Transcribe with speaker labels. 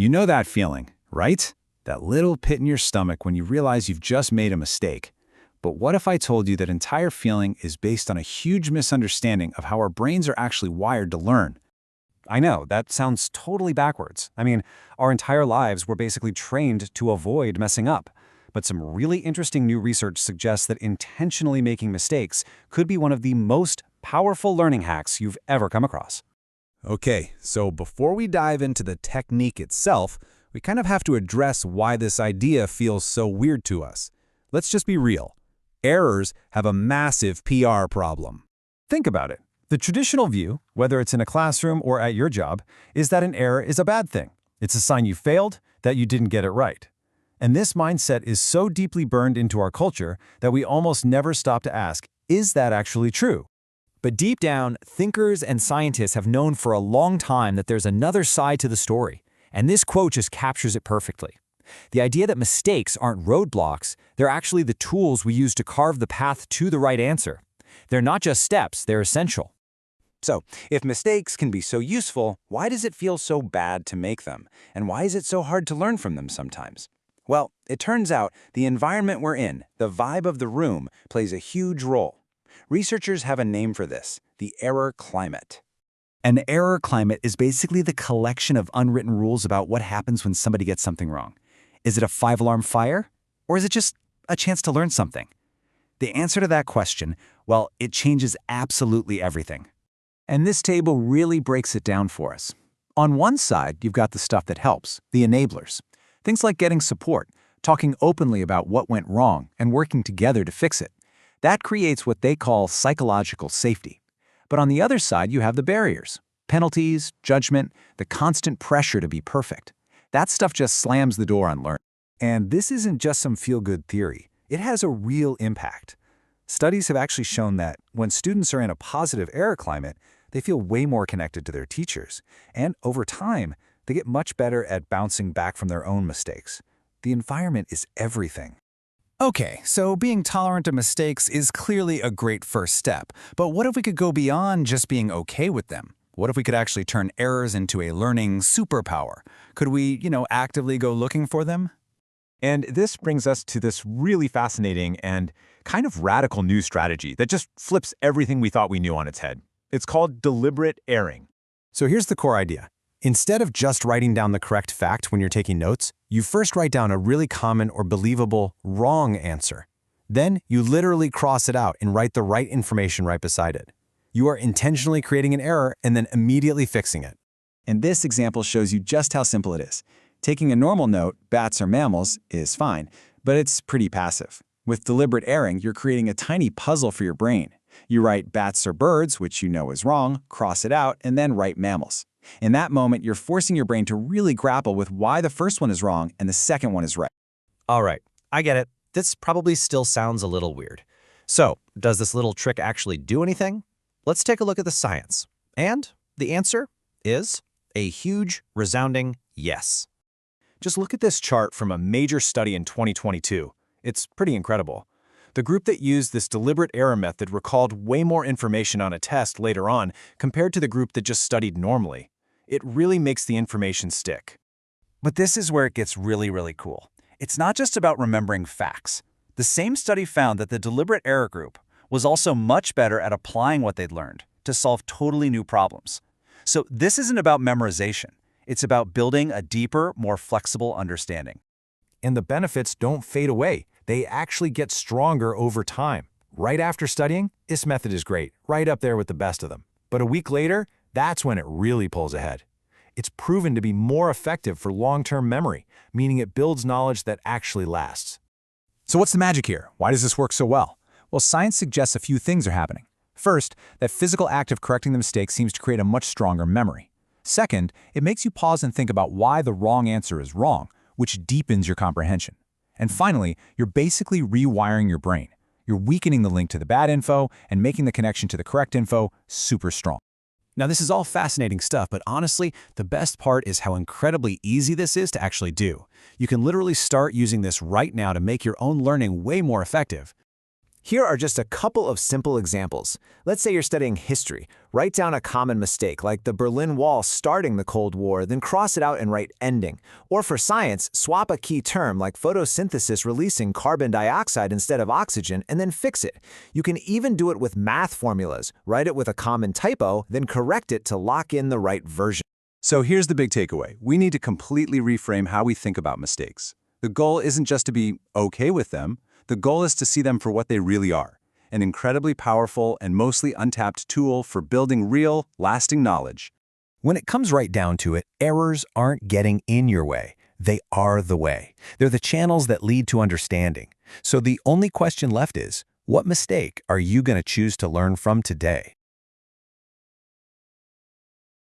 Speaker 1: You know that feeling, right? That little pit in your stomach when you realize you've just made a mistake. But what if I told you that entire feeling is based on a huge misunderstanding of how our brains are actually wired to learn?
Speaker 2: I know, that sounds totally backwards. I mean, our entire lives were basically trained to avoid messing up. But some really interesting new research suggests that intentionally making mistakes could be one of the most powerful learning hacks you've ever come across.
Speaker 3: Okay, so before we dive into the technique itself, we kind of have to address why this idea feels so weird to us. Let's just be real. Errors have a massive PR problem.
Speaker 2: Think about it. The traditional view, whether it's in a classroom or at your job, is that an error is a bad thing. It's a sign you failed, that you didn't get it right. And this mindset is so deeply burned into our culture that we almost never stop to ask, is that actually true?
Speaker 4: But deep down, thinkers and scientists have known for a long time that there's another side to the story, and this quote just captures it perfectly. The idea that mistakes aren't roadblocks, they're actually the tools we use to carve the path to the right answer. They're not just steps, they're essential.
Speaker 2: So, if mistakes can be so useful, why does it feel so bad to make them? And why is it so hard to learn from them sometimes? Well, it turns out the environment we're in, the vibe of the room, plays a huge role. Researchers have a name for this, the error climate. An error climate is basically the collection of unwritten rules about what happens when somebody gets something wrong. Is it a 5-alarm fire? Or is it just a chance to learn something? The answer to that question, well, it changes absolutely everything. And this table really breaks it down for us. On one side, you've got the stuff that helps, the enablers. Things like getting support, talking openly about what went wrong, and working together to fix it. That creates what they call psychological safety. But on the other side, you have the barriers. Penalties, judgment, the constant pressure to be perfect. That stuff just slams the door on learning. And this isn't just some feel-good theory. It has a real impact. Studies have actually shown that when students are in a positive error climate, they feel way more connected to their teachers. And over time, they get much better at bouncing back from their own mistakes. The environment is everything. Okay, so being tolerant of mistakes is clearly a great first step. But what if we could go beyond just being okay with them? What if we could actually turn errors into a learning superpower? Could we, actively go looking for them?
Speaker 5: And this brings us to this really fascinating and kind of radical new strategy that just flips everything we thought we knew on its head. It's called deliberate erring.
Speaker 2: So here's the core idea. Instead of just writing down the correct fact when you're taking notes, you first write down a really common or believable wrong answer. Then you literally cross it out and write the right information right beside it. You are intentionally creating an error and then immediately fixing it. And this example shows you just how simple it is. Taking a normal note, bats are mammals, is fine, but it's pretty passive. With deliberate erring, you're creating a tiny puzzle for your brain. You write bats are birds, which you know is wrong, cross it out, and then write mammals. In that moment, you're forcing your brain to really grapple with why the first one is wrong and the second one is right.
Speaker 4: All right, I get it. This probably still sounds a little weird. So, does this little trick actually do anything? Let's take a look at the science. And the answer is a huge, resounding yes. Just look at this chart from a major study in 2022. It's pretty incredible. The group that used this deliberate error method recalled way more information on a test later on compared to the group that just studied normally. It really makes the information stick. But this is where it gets really, really cool. It's not just about remembering facts. The same study found that the deliberate error group was also much better at applying what they'd learned to solve totally new problems. So this isn't about memorization. It's about building a deeper, more flexible understanding. And the benefits don't fade away. They actually get stronger over time. Right after studying, this method is great, right up there with the best of them. But a week later, that's when it really pulls ahead. It's proven to be more effective for long-term memory, meaning it builds knowledge that actually lasts.
Speaker 1: So what's the magic here? Why does this work so well? Well, science suggests a few things are happening. First, that physical act of correcting the mistake seems to create a much stronger memory. Second, it makes you pause and think about why the wrong answer is wrong, which deepens your comprehension. And finally, you're basically rewiring your brain. You're weakening the link to the bad info and making the connection to the correct info super strong. Now, this is all fascinating stuff, but honestly, the best part is how incredibly easy this is to actually do. You can literally start using this right now to make your own learning way more effective. Here are just a couple of simple examples. Let's say you're studying history. Write down a common mistake, like the Berlin Wall starting the Cold War, then cross it out and write ending. Or for science, swap a key term like photosynthesis releasing carbon dioxide instead of oxygen, and then fix it. You can even do it with math formulas. Write it with a common typo, then correct it to lock in the right version.
Speaker 2: So here's the big takeaway. We need to completely reframe how we think about mistakes. The goal isn't just to be okay with them. The goal is to see them for what they really are, an incredibly powerful and mostly untapped tool for building real, lasting knowledge.
Speaker 4: When it comes right down to it, errors aren't getting in your way. They are the way. They're the channels that lead to understanding. So the only question left is, what mistake are you going to choose to learn from today?